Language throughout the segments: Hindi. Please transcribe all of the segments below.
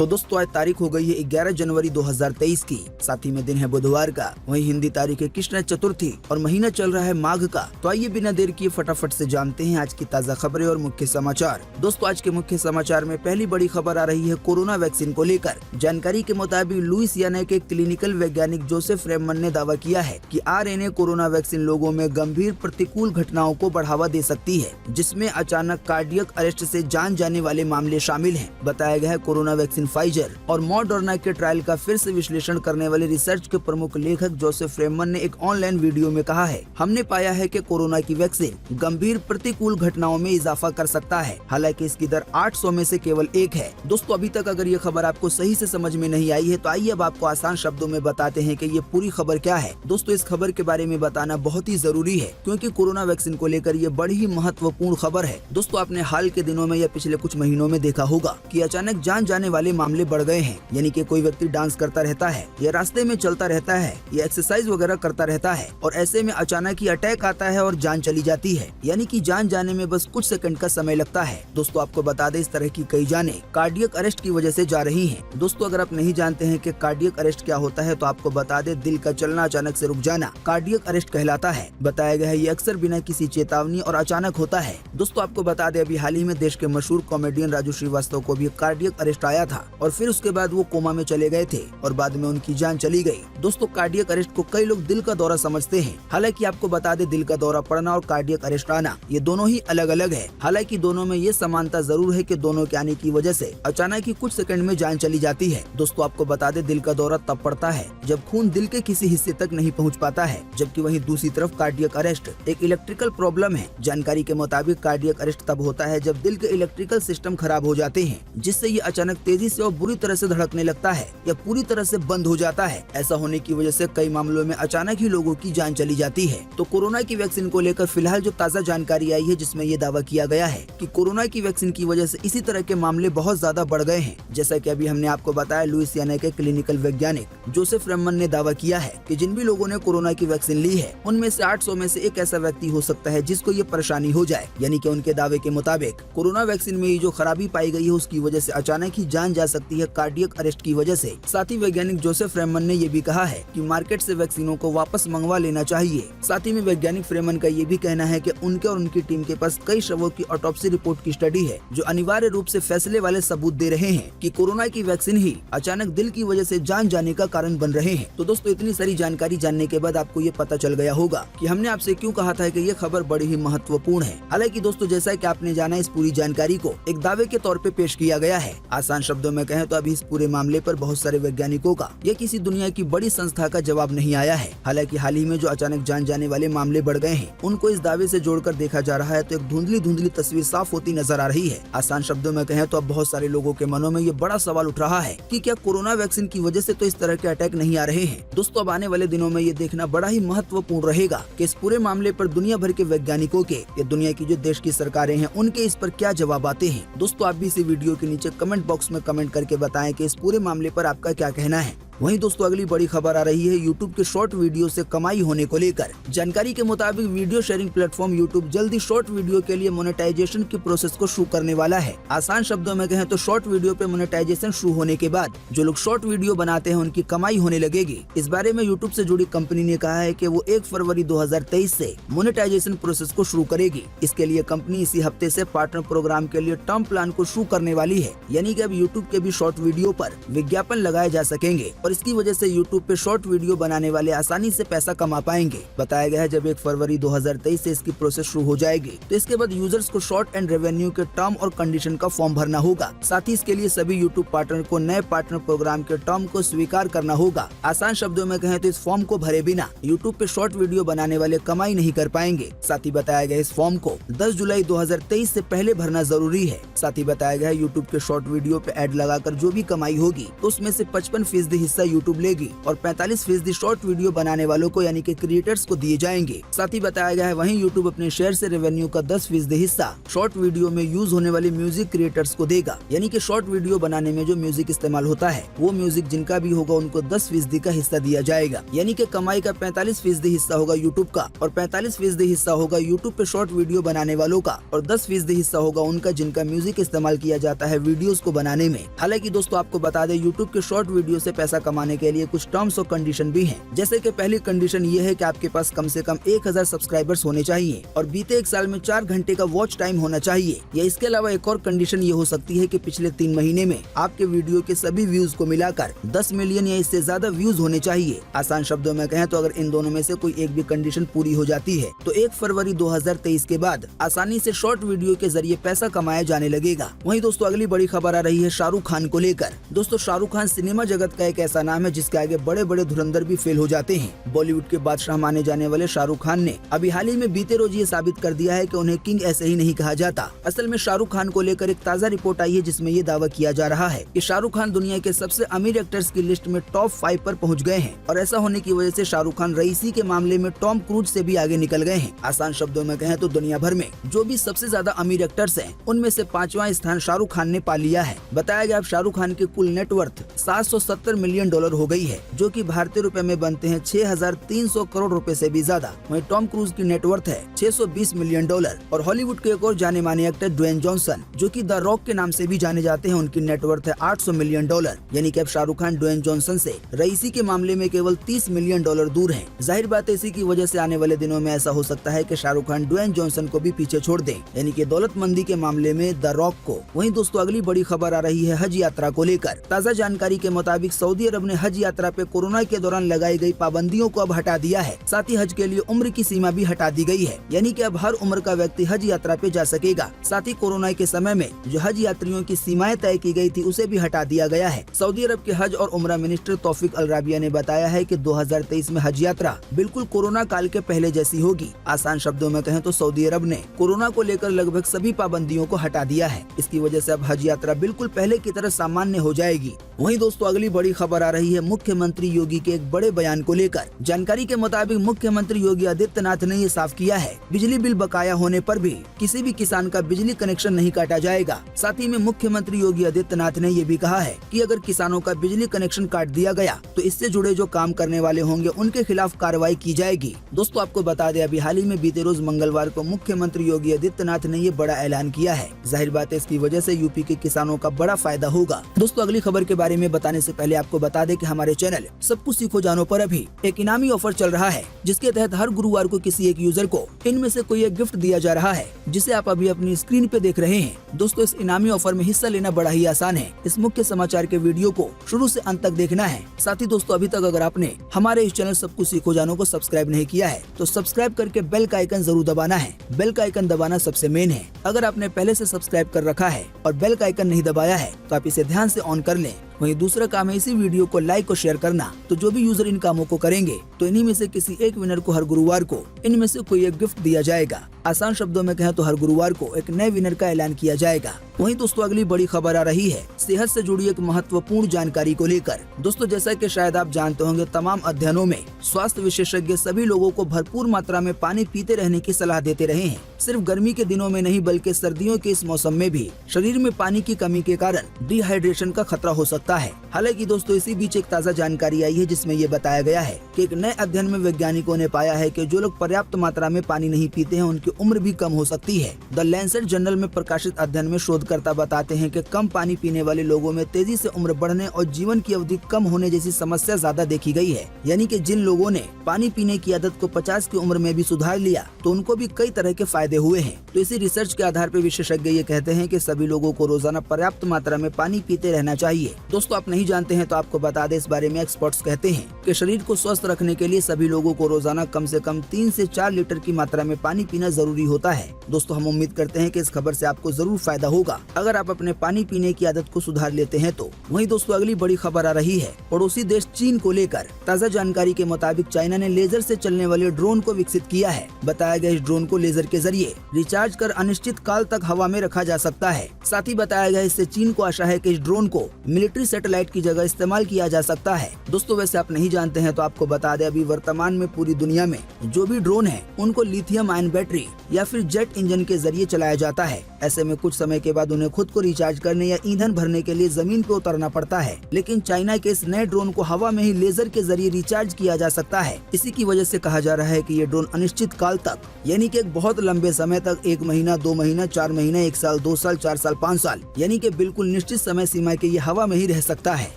तो दोस्तों आज तारीख हो गई है 11 जनवरी 2023 की, साथ ही में दिन है बुधवार का। वहीं हिंदी तारीख है कृष्ण चतुर्थी और महीना चल रहा है माघ का। तो आइए बिना देर किए फटाफट से जानते हैं आज की ताज़ा खबरें और मुख्य समाचार। दोस्तों आज के मुख्य समाचार में पहली बड़ी खबर आ रही है कोरोना वैक्सीन को लेकर। जानकारी के मुताबिक लुइसियाना के क्लिनिकल वैज्ञानिक जोसेफ रेमन ने दावा किया है कि आरएनए कोरोना वैक्सीन लोगों में गंभीर प्रतिकूल घटनाओं को बढ़ावा दे सकती है, जिसमें अचानक कार्डियक अरेस्ट से जान जाने वाले मामले शामिल हैं। बताया गया है कोरोना वैक्सीन फाइजर और मॉडर्ना के ट्रायल का फिर से विश्लेषण करने वाले रिसर्च के प्रमुख लेखक जोसेफ रेमन ने एक ऑनलाइन वीडियो में कहा है, हमने पाया है कि कोरोना की वैक्सीन गंभीर प्रतिकूल घटनाओं में इजाफा कर सकता है। हालांकि इसकी दर 800 में से केवल 1 है। दोस्तों अभी तक अगर ये खबर आपको सही से समझ में नहीं आई है तो आइए अब आपको आसान शब्दों में बताते हैं कि ये पूरी खबर क्या है। दोस्तों इस खबर के बारे में बताना बहुत ही जरूरी है, क्योंकि कोरोना वैक्सीन को लेकर ये बड़ी ही महत्वपूर्ण खबर है। दोस्तों आपने हाल के दिनों में या पिछले कुछ महीनों में देखा होगा कि अचानक जान जाने वाले मामले बढ़ गए हैं। यानी कि कोई व्यक्ति डांस करता रहता है या रास्ते में चलता रहता है या एक्सरसाइज वगैरह करता रहता है और ऐसे में अचानक ही अटैक आता है और जान चली जाती है। यानी कि जान जाने में बस कुछ सेकंड का समय लगता है। दोस्तों आपको बता दें इस तरह की कई जानें कार्डियक अरेस्ट की वजह से जा रही हैं। दोस्तों अगर आप नहीं जानते हैं कि कार्डियक अरेस्ट क्या होता है तो आपको बता दें दिल का चलना अचानक से रुक जाना कार्डियक अरेस्ट कहलाता है। बताया गया है ये अक्सर बिना किसी चेतावनी और अचानक होता है। दोस्तों आपको बता दें अभी हाल ही में देश के मशहूर कॉमेडियन राजू श्रीवास्तव को भी कार्डियक अरेस्ट आया था और फिर उसके बाद वो कोमा में चले गए थे और बाद में उनकी जान चली गई। दोस्तों कार्डियक अरेस्ट को कई लोग दिल का दौरा समझते हैं। हालांकि आपको बता दें दिल का दौरा पड़ना और कार्डियक अरेस्ट आना ये दोनों ही अलग अलग है। हालांकि दोनों में ये समानता जरूर है कि दोनों के आने की वजह से अचानक ही कुछ सेकंड में जान चली जाती है। दोस्तों आपको बता दें दिल का दौरा तब पड़ता है जब खून दिल के किसी हिस्से तक नहीं पहुँच पाता है, जबकि वहीं दूसरी तरफ कार्डियक अरेस्ट एक इलेक्ट्रिकल प्रॉब्लम है। जानकारी के मुताबिक कार्डियक अरेस्ट तब होता है जब दिल के इलेक्ट्रिकल सिस्टम खराब हो जाते हैं, जिससे ये अचानक तेजी से और बुरी तरह से धड़कने लगता है या पूरी तरह से बंद हो जाता है। ऐसा होने की वजह से कई मामलों में अचानक ही लोगों की जान चली जाती है। तो कोरोना की वैक्सीन को लेकर फिलहाल जो ताज़ा जानकारी आई है जिसमें ये दावा किया गया है कि कोरोना की वैक्सीन की वजह से इसी तरह के मामले बहुत ज्यादा बढ़ गए हैं। जैसा कि अभी हमने आपको बताया लुइसियाना के क्लिनिकल वैज्ञानिक जोसेफ रेमन ने दावा किया है कि जिन भी लोगों ने कोरोना की वैक्सीन ली है उनमें से 800 में से एक ऐसा व्यक्ति हो सकता है जिसको ये परेशानी हो जाए। यानी कि उनके दावे के मुताबिक कोरोना वैक्सीन में ये जो खराबी पाई गई है उसकी वजह से अचानक ही जान जा सकती है कार्डियक अरेस्ट की वजह से। साथ ही वैज्ञानिक जोसेफ रेमन ने ये भी कहा है कि मार्केट से वैक्सीनों को वापस मंगवा लेना चाहिए। साथ ही में वैज्ञानिक फ्रेमन का ये भी कहना है कि उनके और उनकी टीम के पास कई शवों की ऑटोप्सी रिपोर्ट की स्टडी है जो अनिवार्य रूप से फैसले वाले सबूत दे रहे हैं कि कोरोना की वैक्सीन ही अचानक दिल की वजह से जान जाने का कारण बन रहे हैं। तो दोस्तों इतनी सारी जानकारी जानने के बाद आपको ये पता चल गया होगा कि हमने आपसे क्यों कहा था कि ये खबर बड़ी ही महत्वपूर्ण है। हालांकि दोस्तों जैसा कि आपने जाना इस पूरी जानकारी को एक दावे के तौर पे पेश किया गया है। आसान शब्दों में कहें तो अभी इस पूरे मामले पर बहुत सारे वैज्ञानिकों का या किसी दुनिया की बड़ी संस्था का जवाब नहीं आया है। हालांकि हाल ही में जो अचानक जान जाने वाले मामले बढ़ गए हैं उनको इस दावे से जोड़कर देखा जा रहा है तो एक धुंधली तस्वीर साफ होती नजर आ रही है। आसान शब्दों में कहें तो अब बहुत सारे लोगों के मनों में ये बड़ा सवाल उठ रहा है कि क्या कोरोना वैक्सीन की वजह से तो इस तरह के अटैक नहीं आ रहे हैं। दोस्तों अब आने वाले दिनों में ये देखना बड़ा ही महत्वपूर्ण रहेगा कि इस पूरे मामले पर दुनिया भर के वैज्ञानिकों के या दुनिया की जो देश की सरकारें हैं उनके इस पर क्या जवाब आते हैं। दोस्तों आप भी इसी वीडियो के नीचे कमेंट बॉक्स में कमेंट करके बताएं कि इस पूरे मामले पर आपका क्या कहना है। वहीं दोस्तों अगली बड़ी खबर आ रही है यूट्यूब के शॉर्ट वीडियो से कमाई होने को लेकर। जानकारी के मुताबिक वीडियो शेयरिंग प्लेटफॉर्म यूट्यूब जल्दी शॉर्ट वीडियो के लिए मोनेटाइजेशन की प्रोसेस को शुरू करने वाला है। आसान शब्दों में कहें तो शॉर्ट वीडियो पे मोनेटाइजेशन शुरू होने के बाद जो लोग शॉर्ट वीडियो बनाते हैं उनकी कमाई होने लगेगी। इस बारे में यूट्यूब से जुड़ी कंपनी ने कहा है कि वो 1 फरवरी 2023 से मोनेटाइजेशन प्रोसेस को शुरू करेगी। इसके लिए कंपनी इसी हफ्ते से पार्टनर प्रोग्राम के लिए टर्म प्लान को शुरू करने वाली है। यानी कि अब यूट्यूब के भी शॉर्ट वीडियो पर विज्ञापन लगाए जा सकेंगे और इसकी वजह से यूट्यूब पे शॉर्ट वीडियो बनाने वाले आसानी से पैसा कमा पाएंगे। बताया गया है जब 1 फरवरी 2023 से इसकी प्रोसेस शुरू हो जाएगी तो इसके बाद यूजर्स को शॉर्ट एंड रेवेन्यू के टर्म और कंडीशन का फॉर्म भरना होगा। साथ ही इसके लिए सभी यूट्यूब पार्टनर को नए पार्टनर प्रोग्राम के टर्म को स्वीकार करना होगा। आसान शब्दों में कहें तो इस फॉर्म को भरे बिना यूट्यूब पे शॉर्ट वीडियो बनाने वाले कमाई नहीं कर पाएंगे। साथ ही बताया गया इस फॉर्म को 10 जुलाई 2023 से पहले भरना जरूरी है। साथ ही बताया गया यूट्यूब के शॉर्ट वीडियो पे एड लगाकर जो भी कमाई होगी तो उसमें से 55% हिस्सा यूट्यूब लेगी और 45% शॉर्ट वीडियो बनाने वालों को यानी कि क्रिएटर्स को दिए जाएंगे। साथ ही बताया गया है वहीं यूट्यूब अपने शेयर से रेवेन्यू का 10% हिस्सा शॉर्ट वीडियो में यूज होने वाले म्यूजिक क्रिएटर्स को देगा। यानी कि शॉर्ट वीडियो बनाने में जो म्यूजिक इस्तेमाल होता है वो म्यूजिक जिनका भी होगा उनको 10% का हिस्सा दिया जाएगा। यानी कि कमाई का 45% हिस्सा होगा यूट्यूब का और 45% हिस्सा होगा यूट्यूब पे शॉर्ट वीडियो बनाने वालों का और 10% हिस्सा होगा उनका जिनका म्यूजिक इस्तेमाल किया जाता है वीडियोस को बनाने में। हालांकि दोस्तों आपको बता दें यूट्यूब के शॉर्ट वीडियो से पैसा कमाने के लिए कुछ टर्म्स और कंडीशन भी हैं। जैसे कि पहली कंडीशन ये है कि आपके पास कम से कम 1000 सब्सक्राइबर्स होने चाहिए और बीते 1 साल में 4 घंटे का वॉच टाइम होना चाहिए। या इसके अलावा एक और कंडीशन ये हो सकती है कि पिछले 3 महीने में आपके वीडियो के सभी व्यूज को मिलाकर 10 मिलियन या इससे ज्यादा व्यूज होने चाहिए। आसान शब्दों में कहें तो अगर इन दोनों में से कोई एक भी कंडीशन पूरी हो जाती है तो 1 फरवरी 2023 के बाद आसानी से शॉर्ट वीडियो के जरिए पैसा कमाया जाने लगेगा। वहीं दोस्तों अगली बड़ी खबर आ रही है शाहरुख खान को लेकर। दोस्तों शाहरुख खान सिनेमा जगत का एक ऐसा नाम है जिसके आगे बड़े बड़े धुरंधर भी फेल हो जाते हैं। बॉलीवुड के बादशाह माने जाने वाले शाहरुख खान ने अभी हाल ही में बीते रोज ये साबित कर दिया है कि उन्हें किंग ऐसे ही नहीं कहा जाता। असल में शाहरुख खान को लेकर एक ताज़ा रिपोर्ट आई है जिसमें ये दावा किया जा रहा है कि शाहरुख खान दुनिया के सबसे अमीर एक्टर्स की लिस्ट में टॉप 5 पर पहुंच गए हैं और ऐसा होने की वजह से शाहरुख खान रईसी के मामले में टॉम क्रूज से भी आगे निकल गए हैं। आसान शब्दों में कहें तो दुनिया भर में जो भी सबसे ज्यादा अमीर एक्टर्स हैं उनमें से 5वां स्थान शाहरुख खान ने पा लिया है। बताया गया अब शाहरुख खान की कुल नेटवर्थ $770 मिलियन हो गई है जो कि भारतीय रुपए में बनते हैं 6300 करोड़ रुपए से भी ज्यादा। वहीं टॉम क्रूज की नेटवर्थ है $620 मिलियन और हॉलीवुड के एक और जाने माने एक्टर ड्वेन जॉनसन जो कि द रॉक के नाम से भी जाने जाते हैं उनकी नेटवर्थ है $800 मिलियन। यानी कि अब शाहरुख खान ड्वेन जॉनसन से रईसी के मामले में केवल $30 मिलियन दूर हैं। जाहिर बात है इसी की वजह से आने वाले दिनों में ऐसा हो सकता है कि शाहरुख खान ड्वेन जॉनसन को भी पीछे छोड़ दें यानी कि दौलतमंदी के मामले में द रॉक को। वहीं दोस्तों अगली बड़ी खबर आ रही है हज यात्रा को लेकर। ताज़ा जानकारी के मुताबिक सऊदी अरब ने हज यात्रा पे कोरोना के दौरान लगाई गई पाबंदियों को अब हटा दिया है। साथ ही हज के लिए उम्र की सीमा भी हटा दी गई है यानी कि अब हर उम्र का व्यक्ति हज यात्रा पे जा सकेगा। साथ ही कोरोना के समय में जो हज यात्रियों की सीमाएं तय की गई थी उसे भी हटा दिया गया है। सऊदी अरब के हज और उम्रा मिनिस्टर तौफीक अल राबिया ने बताया है कि 2023 में हज यात्रा बिल्कुल कोरोना काल के पहले जैसी होगी। आसान शब्दों में कहें तो सऊदी अरब ने कोरोना को लेकर लगभग सभी पाबंदियों को हटा दिया है। इसकी वजह से अब हज यात्रा बिल्कुल पहले की तरह सामान्य हो जाएगी। वहीं दोस्तों अगली बड़ी खबर आ रही है मुख्यमंत्री योगी के एक बड़े बयान को लेकर। जानकारी के मुताबिक मुख्यमंत्री योगी आदित्यनाथ ने ये साफ किया है बिजली बिल बकाया होने पर भी किसी भी किसान का बिजली कनेक्शन नहीं काटा जाएगा। साथ ही में मुख्यमंत्री योगी आदित्यनाथ ने ये भी कहा है कि अगर किसानों का बिजली कनेक्शन काट दिया गया तो इससे जुड़े जो काम करने वाले होंगे उनके खिलाफ कार्रवाई की जाएगी। दोस्तों आपको बता दें अभी हाल ही में बीते रोज मंगलवार को मुख्यमंत्री योगी आदित्यनाथ ने ये बड़ा ऐलान किया है। जाहिर बात है इसकी वजह से यूपी के किसानों का बड़ा फायदा होगा। दोस्तों अगली खबर के बारे में बताने से पहले आपको बता दें कि हमारे चैनल सब कुछ सीखो जानो पर अभी एक इनामी ऑफर चल रहा है जिसके तहत हर गुरुवार को किसी एक यूजर को इनमें से कोई एक गिफ्ट दिया जा रहा है जिसे आप अभी अपनी स्क्रीन पे देख रहे हैं। दोस्तों इस इनामी ऑफर में हिस्सा लेना बड़ा ही आसान है। इस मुख्य समाचार के वीडियो को शुरू से अंत तक देखना है। साथ ही दोस्तों अभी तक अगर आपने हमारे इस चैनल सब कुछ सीखो जानो को सब्सक्राइब नहीं किया है तो सब्सक्राइब करके बेल का आइकन जरूर दबाना है। बेल का आइकन दबाना सबसे मेन है। अगर आपने पहले से सब्सक्राइब कर रखा है और बेल का आइकन नहीं दबाया है तो आप इसे ध्यान से ऑन कर लें। वहीं दूसरा काम है इसी वीडियो को लाइक और शेयर करना। तो जो भी यूजर इन कामों को करेंगे तो इन्हीं में से किसी एक विनर को हर गुरुवार को इनमें से कोई एक गिफ्ट दिया जाएगा। आसान शब्दों में कहें तो हर गुरुवार को एक नए विनर का ऐलान किया जाएगा। वहीं दोस्तों अगली बड़ी खबर आ रही है सेहत से जुड़ी एक महत्वपूर्ण जानकारी को लेकर। दोस्तों जैसा कि शायद आप जानते होंगे तमाम अध्ययनों में स्वास्थ्य विशेषज्ञ सभी लोगों को भरपूर मात्रा में पानी पीते रहने की सलाह देते रहे हैं। सिर्फ गर्मी के दिनों में नहीं बल्कि सर्दियों के इस मौसम में भी शरीर में पानी की कमी के कारण डिहाइड्रेशन का खतरा हो सकता है। हालांकि दोस्तों इसी बीच एक ताज़ा जानकारी आई है जिसमें ये बताया गया है कि एक नए अध्ययन में वैज्ञानिकों ने पाया है कि जो लोग पर्याप्त मात्रा में पानी नहीं पीते हैं उनकी उम्र भी कम हो सकती है। द लैंसेट जर्नल में प्रकाशित अध्ययन में शोधकर्ता बताते हैं कि कम पानी पीने वाले लोगों में तेजी से उम्र बढ़ने और जीवन की अवधि कम होने जैसी समस्या ज्यादा देखी गई है। यानी कि जिन लोगों ने पानी पीने की आदत को 50 की उम्र में भी सुधार लिया तो उनको भी कई तरह के फायदे हुए हैं। तो इसी रिसर्च के आधार पर विशेषज्ञ ये कहते हैं कि सभी लोगों को रोजाना पर्याप्त मात्रा में पानी पीते रहना चाहिए। दोस्तों आप नहीं जानते हैं तो आपको बता दें इस बारे में एक्सपर्ट्स कहते हैं कि शरीर को स्वस्थ रखने के लिए सभी लोगों को रोजाना कम से कम 3 से 4 लीटर की मात्रा में पानी पीना जरूरी होता है। दोस्तों हम उम्मीद करते हैं कि इस खबर से आपको जरूर फायदा होगा अगर आप अपने पानी पीने की आदत को सुधार लेते हैं तो। वहीं दोस्तों अगली बड़ी खबर आ रही है पड़ोसी देश चीन को लेकर। ताज़ा जानकारी के मुताबिक चाइना ने लेजर से चलने वाले ड्रोन को विकसित किया है। बताया गया इस ड्रोन को लेजर के जरिए रिचार्ज कर अनिश्चित काल तक हवा में रखा जा सकता है। साथ ही बताया गया इससे चीन को आशा है कि इस ड्रोन को मिलिट्री सैटेलाइट की जगह इस्तेमाल किया जा सकता है। दोस्तों वैसे आप नहीं जानते हैं तो आपको बता दें, अभी वर्तमान में पूरी दुनिया में जो भी ड्रोन है उनको लिथियम आयन बैटरी या फिर जेट इंजन के जरिए चलाया जाता है। ऐसे में कुछ समय के बाद उन्हें खुद को रिचार्ज करने या ईंधन भरने के लिए जमीन पे उतरना पड़ता है। लेकिन चाइना के इस नए ड्रोन को हवा में ही लेजर के जरिए रिचार्ज किया जा सकता है। इसी की वजह से कहा जा रहा है कि ये ड्रोन अनिश्चित काल तक यानी कि एक बहुत लंबे समय तक 1 महीना, 2 महीना, 4 महीना, 1 साल, 2 साल, 4 साल, 5 साल यानी कि बिल्कुल निश्चित समय सीमा के ये हवा में ही रह सकता है।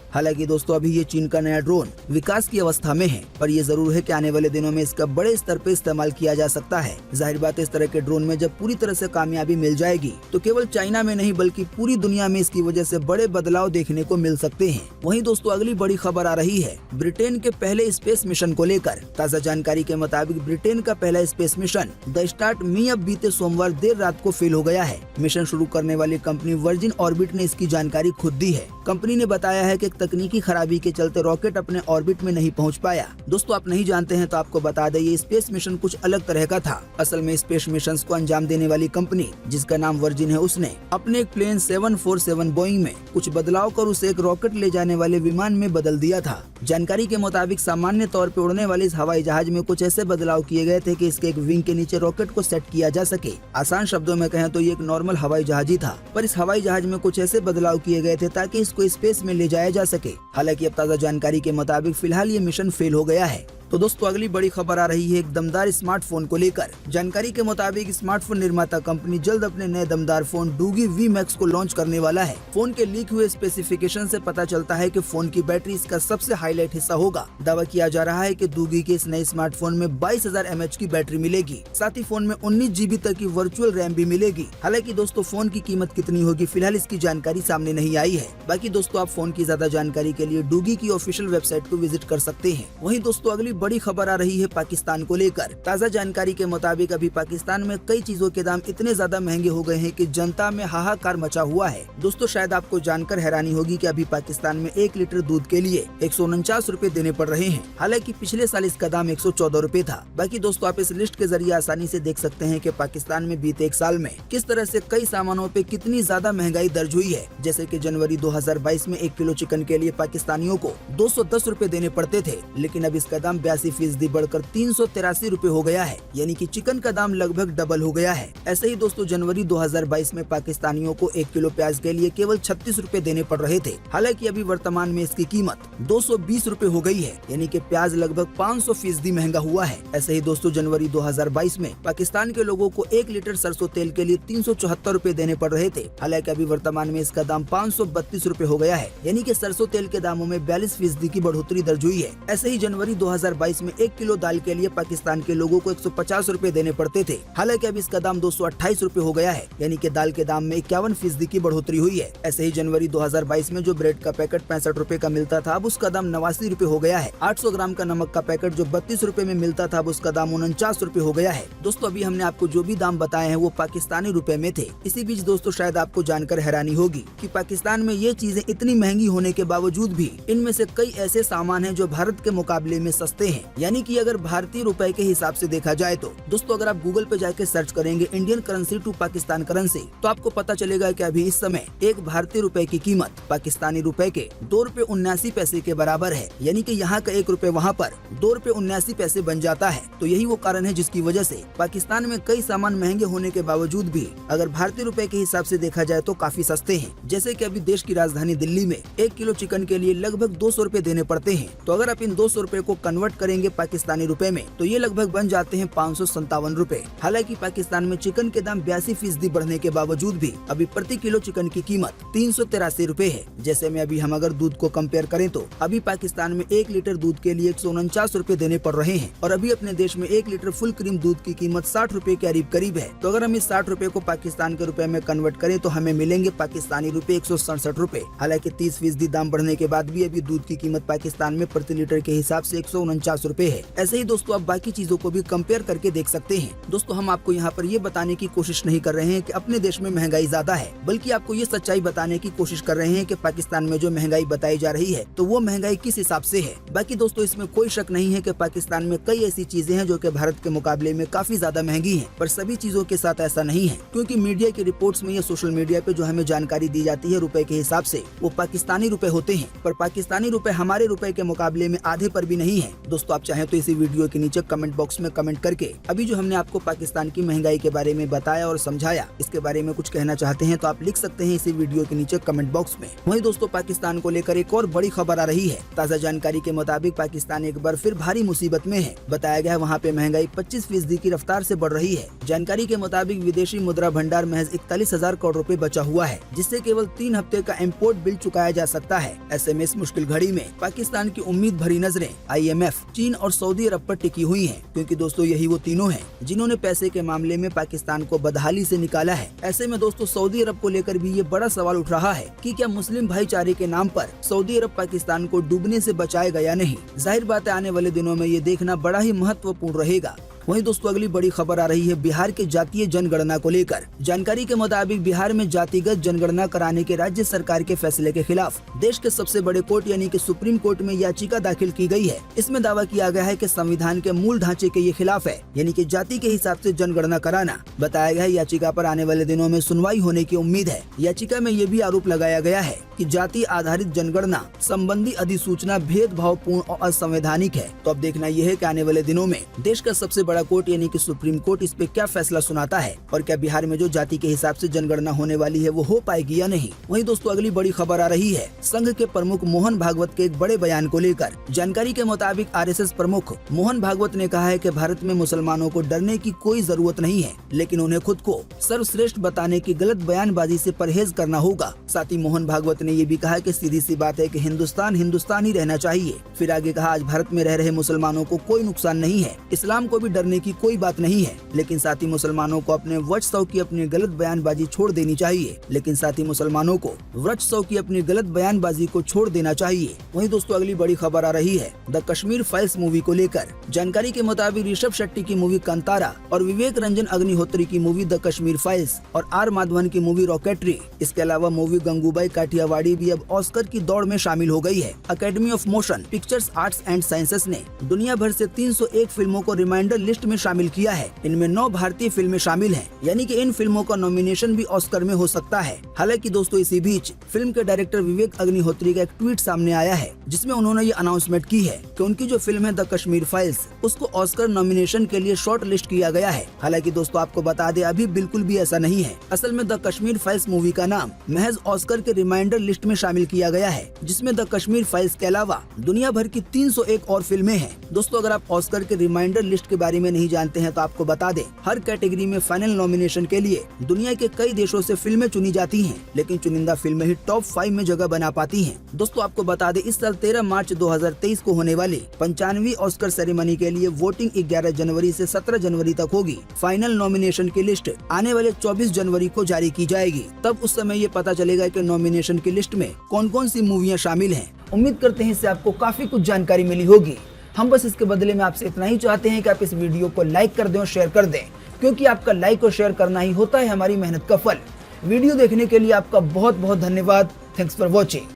हालांकि दोस्तों अभी ये चीन का नया ड्रोन विकास की अवस्था में है, पर ये जरूर है कि आने वाले दिनों में इसका बड़े स्तर पे इस्तेमाल किया जा सकता है। जाहिर बात है इस तरह के ड्रोन में जब पूरी तरह से कामयाबी मिल जाएगी तो केवल चाइना में नहीं बल्कि पूरी दुनिया में इसकी वजह से बड़े बदलाव देखने को मिल सकते हैं। वहीं दोस्तों अगली बड़ी खबर आ रही है ब्रिटेन के पहले स्पेस मिशन को लेकर। ताज़ा जानकारी के मुताबिक ब्रिटेन का पहला स्पेस मिशन द स्टार्ट मी अब बीते सोमवार देर रात को फेल हो गया है। मिशन शुरू करने वाली कंपनी वर्जिन ऑर्बिट ने इसकी जानकारी खुद दी है। कंपनी ने बताया है कि एक तकनीकी खराबी के चलते रॉकेट अपने ऑर्बिट में नहीं पहुंच पाया। दोस्तों आप नहीं जानते हैं तो आपको बता दें, ये स्पेस मिशन कुछ अलग तरह का था। असल में स्पेस मिशन को अंजाम देने वाली कंपनी जिसका नाम वर्जिन है उसने अपने एक प्लेन 747 बोइंग में कुछ बदलाव कर उसे एक रॉकेट ले जाने वाले विमान में बदल दिया था। जानकारी के मुताबिक सामान्य तौर पर उड़ने वाले इस हवाई जहाज में कुछ ऐसे बदलाव किए गए थे कि इसके एक विंग के नीचे रॉकेट को सेट किया जा सके। आसान शब्दों में कहें तो ये एक नॉर्मल हवाई जहाज ही था, पर इस हवाई जहाज में कुछ ऐसे बदलाव किए गए थे ताकि इसको स्पेस में ले जाया जा सके। हालांकि अब ताज़ा जानकारी के मुताबिक फिलहाल ये मिशन फेल हो गया है। तो दोस्तों अगली बड़ी खबर आ रही है एक दमदार स्मार्टफोन को लेकर। जानकारी के मुताबिक स्मार्टफोन निर्माता कंपनी जल्द अपने नए दमदार फोन डूगी वी मैक्स को लॉन्च करने वाला है। फोन के लीक हुए स्पेसिफिकेशन से पता चलता है कि फोन की बैटरी इसका सबसे हाईलाइट हिस्सा होगा। दावा किया जा रहा है कि डूगी के इस नए स्मार्टफोन में 22,000 mAh की बैटरी मिलेगी। साथ ही फोन में 19 GB तक की वर्चुअल रैम भी मिलेगी। हालांकि दोस्तों फोन की कीमत कितनी होगी फिलहाल इसकी जानकारी सामने नहीं आई है। बाकी दोस्तों आप फोन की ज्यादा जानकारी के लिए डूगी की ऑफिशियल वेबसाइट को विजिट कर सकते हैं। वहीं दोस्तों अगली बड़ी खबर आ रही है पाकिस्तान को लेकर। ताज़ा जानकारी के मुताबिक अभी पाकिस्तान में कई चीजों के दाम इतने ज्यादा महंगे हो गए हैं कि जनता में हाहाकार मचा हुआ है। दोस्तों शायद आपको जानकर हैरानी होगी कि अभी पाकिस्तान में 1 लीटर दूध के लिए 149 रुपए देने पड़ रहे हैं। हालांकि पिछले साल इसका दाम 114 रुपए था। बाकी दोस्तों आप इस लिस्ट के जरिए आसानी से देख सकते हैं कि पाकिस्तान में बीते 1 साल में किस तरह से कई सामानों पे कितनी ज्यादा महंगाई दर्ज हुई है। जैसे कि जनवरी 2022 में 1 किलो चिकन के लिए पाकिस्तानियों को 210 रुपए देने पड़ते थे, लेकिन अब इसका दाम 82% बढ़कर 383 रुपए हो गया है, यानी कि चिकन का दाम लगभग डबल हो गया है। ऐसे ही दोस्तों जनवरी 2022 में पाकिस्तानियों को 1 किलो प्याज के लिए केवल 36 रुपए देने पड़ रहे थे। हालांकि अभी वर्तमान में इसकी कीमत 220 रुपए हो गई है, यानी कि प्याज लगभग 500% महंगा हुआ है। ऐसे ही दोस्तों जनवरी 2022 में पाकिस्तान के लोगों को 1 लीटर सरसों तेल के लिए 374 रुपए देने पड़ रहे थे। हालांकि अभी वर्तमान में इसका दाम 532 रुपए हो गया है, यानी कि सरसों तेल के दामों में 42% की बढ़ोतरी दर्ज हुई है। ऐसे ही जनवरी 2022 में 1 किलो दाल के लिए पाकिस्तान के लोगों को 150 रुपए देने पड़ते थे। हालांकि अब इसका दाम 228 रुपए हो गया है, यानी कि दाल के दाम में 51% की बढ़ोतरी हुई है। ऐसे ही जनवरी 2022 में जो ब्रेड का पैकेट 65 रुपए का मिलता था अब उसका दाम 89 रुपए हो गया है। 800 ग्राम का नमक का पैकेट जो 32 रुपए में मिलता था अब उसका दाम 49 रुपए हो गया है। दोस्तों अभी हमने आपको जो भी दाम बताए हैं वो पाकिस्तानी रुपए में थे। इसी बीच दोस्तों शायद आपको जानकर हैरानी होगी कि पाकिस्तान में ये चीजें इतनी महंगी होने के बावजूद भी इनमें से कई ऐसे सामान हैं जो भारत के मुकाबले में सस्ते हैं। यानी कि अगर भारतीय रुपए के हिसाब से देखा जाए तो दोस्तों अगर आप गूगल पे जाके सर्च करेंगे Indian currency to Pakistan currency तो आपको पता चलेगा कि अभी इस समय एक भारतीय रुपए की कीमत पाकिस्तानी रुपए के 2 रुपए 79 पैसे के बराबर है। यानी कि यहाँ का 1 रुपए वहाँ पर 2 रुपए 79 पैसे बन जाता है। तो यही वो कारण है जिसकी वजह से पाकिस्तान में कई सामान महंगे होने के बावजूद भी अगर भारतीय रुपए के हिसाब से देखा जाए तो काफी सस्ते हैं। जैसे कि अभी देश की राजधानी दिल्ली में 1 किलो चिकन के लिए लगभग 200 रुपए देने पड़ते हैं। तो अगर आप इन 200 रुपए को कन्वर्ट करेंगे पाकिस्तानी रुपए में तो ये लगभग बन जाते हैं 557 रुपए। हालांकि पाकिस्तान में चिकन के दाम 82% बढ़ने के बावजूद भी अभी प्रति किलो चिकन की कीमत 383 रुपए है। जैसे में अभी हम अगर दूध को कंपेयर करें तो अभी पाकिस्तान में 1 लीटर दूध के लिए 149 रुपए देने पड़ रहे हैं और अभी अपने देश में 1 लीटर फुल क्रीम दूध की कीमत 60 रुपए के करीब है। तो अगर हम इस 60 रुपए को पाकिस्तान के रुपए में कन्वर्ट करें तो हमें मिलेंगे पाकिस्तानी रुपए 167 रुपए। हालांकि 30% दाम बढ़ने के बाद भी अभी दूध की कीमत पाकिस्तान में प्रति लीटर के हिसाब से 49 रुपए है। ऐसे ही दोस्तों आप बाकी चीजों को भी कंपेयर करके देख सकते हैं। दोस्तों हम आपको यहाँ पर ये बताने की कोशिश नहीं कर रहे हैं कि अपने देश में महंगाई ज्यादा है, बल्कि आपको ये सच्चाई बताने की कोशिश कर रहे हैं कि पाकिस्तान में जो महंगाई बताई जा रही है तो वो महंगाई किस हिसाब से है। बाकी दोस्तों इसमें कोई शक नहीं है कि पाकिस्तान में कई ऐसी चीजें हैं जो कि भारत के मुकाबले में काफी ज्यादा महंगी हैं, पर सभी चीजों के साथ ऐसा नहीं है, क्योंकि मीडिया की रिपोर्ट्स में या सोशल मीडिया पे जो हमें जानकारी दी जाती है रुपए के हिसाब से, वो पाकिस्तानी रुपए होते हैं, पर पाकिस्तानी रुपए हमारे रुपए के मुकाबले में आधे पर भी नहीं है। दोस्तों आप चाहें तो इसी वीडियो के नीचे कमेंट बॉक्स में कमेंट करके अभी जो हमने आपको पाकिस्तान की महंगाई के बारे में बताया और समझाया, इसके बारे में कुछ कहना चाहते हैं तो आप लिख सकते हैं इसी वीडियो के नीचे कमेंट बॉक्स में। वहीं दोस्तों पाकिस्तान को लेकर एक और बड़ी खबर आ रही है। ताज़ा जानकारी के मुताबिक पाकिस्तान एक बार फिर भारी मुसीबत में है। बताया गया है वहाँ पे महंगाई 25% की रफ्तार से बढ़ रही है। जानकारी के मुताबिक विदेशी मुद्रा भंडार महज 41,000 करोड़ रुपए बचा हुआ है, जिससे केवल 3 हफ्ते का इम्पोर्ट बिल चुकाया जा सकता है। ऐसे में इस मुश्किल घड़ी में पाकिस्तान की उम्मीद भरी नजरें IMF, चीन और सऊदी अरब पर टिकी हुई हैं, क्योंकि दोस्तों यही वो तीनों हैं जिन्होंने पैसे के मामले में पाकिस्तान को बदहाली से निकाला है। ऐसे में दोस्तों सऊदी अरब को लेकर भी ये बड़ा सवाल उठ रहा है कि क्या मुस्लिम भाईचारे के नाम पर सऊदी अरब पाकिस्तान को डूबने से बचाएगा या नहीं। जाहिर बात है आने वाले दिनों में ये देखना बड़ा ही महत्वपूर्ण रहेगा। वहीं दोस्तों अगली बड़ी खबर आ रही है बिहार के जातीय जनगणना को लेकर। जानकारी के मुताबिक बिहार में जातिगत जनगणना कराने के राज्य सरकार के फैसले के खिलाफ देश के सबसे बड़े कोर्ट यानी कि सुप्रीम कोर्ट में याचिका दाखिल की गई है। इसमें दावा किया गया है कि संविधान के मूल ढांचे के ये खिलाफ है, यानी कि जाति के हिसाब से जनगणना कराना। बताया गया है याचिका पर आने वाले दिनों में सुनवाई होने की उम्मीद है। याचिका में ये भी आरोप लगाया गया है कि जाति आधारित जनगणना संबंधी अधिसूचना भेदभावपूर्ण और असंवैधानिक है। तो अब देखना यह है कि आने वाले दिनों में देश का सबसे बड़ा कोर्ट यानी कि सुप्रीम कोर्ट इस पे क्या फैसला सुनाता है और क्या बिहार में जो जाति के हिसाब से जनगणना होने वाली है वो हो पाएगी या नहीं। वहीं दोस्तों अगली बड़ी खबर आ रही है संघ के प्रमुख मोहन भागवत के एक बड़े बयान को लेकर। जानकारी के मुताबिक RSS प्रमुख मोहन भागवत ने कहा है कि भारत में मुसलमानों को डरने की कोई जरूरत नहीं है, लेकिन उन्हें खुद को सर्वश्रेष्ठ बताने की गलत बयानबाजी से परहेज करना होगा। साथ ही मोहन भागवत ने ये भी कहा कि सीधी सी बात है कि हिंदुस्तान हिंदुस्तान ही रहना चाहिए। फिर आगे कहा आज भारत में रह रहे मुसलमानों को कोई नुकसान नहीं है, इस्लाम को भी डरने की कोई बात नहीं है, लेकिन साथ ही मुसलमानों को अपने व्रतोत्सव की अपनी गलत बयानबाजी छोड़ देनी चाहिए। लेकिन साथ ही मुसलमानों को व्रतोत्सव की अपनी गलत बयानबाजी को छोड़ देना चाहिए। वहीं दोस्तों अगली बड़ी खबर आ रही है द कश्मीर फाइल्स मूवी को लेकर। जानकारी के मुताबिक ऋषभ शेट्टी की मूवी कांतारा और विवेक रंजन अग्निहोत्री की मूवी द कश्मीर फाइल्स और R माधवन की मूवी रॉकेटरी, इसके अलावा मूवी गंगूबाई काठियावाड़ी भी अब ऑस्कर की दौड़ में शामिल हो गई है। Academy of motion pictures arts and sciences ने दुनिया भर से 301 फिल्मों को रिमाइंडर लिस्ट में शामिल किया है। इनमें 9 भारतीय फिल्में शामिल हैं, यानी कि इन फिल्मों का नॉमिनेशन भी ऑस्कर में हो सकता है। हालांकि दोस्तों इसी बीच फिल्म के डायरेक्टर विवेक अग्निहोत्री का एक ट्वीट सामने आया है, जिसमें उन्होंने ये अनाउंसमेंट की है कि उनकी जो फिल्म है द कश्मीर फाइल्स उसको ऑस्कर नॉमिनेशन के लिए शॉर्ट लिस्ट किया गया है। हालांकि दोस्तों आपको बता दें अभी बिल्कुल भी ऐसा नहीं है। असल में द कश्मीर फाइल्स मूवी का नाम महज ऑस्कर के रिमाइंडर लिस्ट में शामिल किया गया है, जिसमें द कश्मीर फाइल्स के अलावा दुनिया भर की 301 और फिल्में हैं। दोस्तों अगर आप ऑस्कर के रिमाइंडर लिस्ट के बारे में नहीं जानते हैं तो आपको बता दें हर कैटेगरी में फाइनल नॉमिनेशन के लिए दुनिया के कई देशों से फिल्में चुनी जाती हैं, लेकिन चुनिंदा फिल्में ही टॉप 5 में जगह बना पाती हैं। दोस्तों आपको बता दें इस साल 13 मार्च 2023 को होने वाली 95वीं ऑस्कर सेरेमनी के लिए वोटिंग 11 जनवरी से 17 जनवरी तक होगी। फाइनल नॉमिनेशन की लिस्ट आने वाले 24 जनवरी को जारी की जाएगी। तब उस समय ये पता चलेगा कि नॉमिनेशन की लिस्ट में कौन कौन सी मूवियाँ शामिल हैं। उम्मीद करते हैं इससे आपको काफी कुछ जानकारी मिली होगी। हम बस इसके बदले में आपसे इतना ही चाहते हैं कि आप इस वीडियो को लाइक कर दें और शेयर कर दें, क्योंकि आपका लाइक और शेयर करना ही होता है हमारी मेहनत का फल। वीडियो देखने के लिए आपका बहुत बहुत धन्यवाद। Thanks for watching.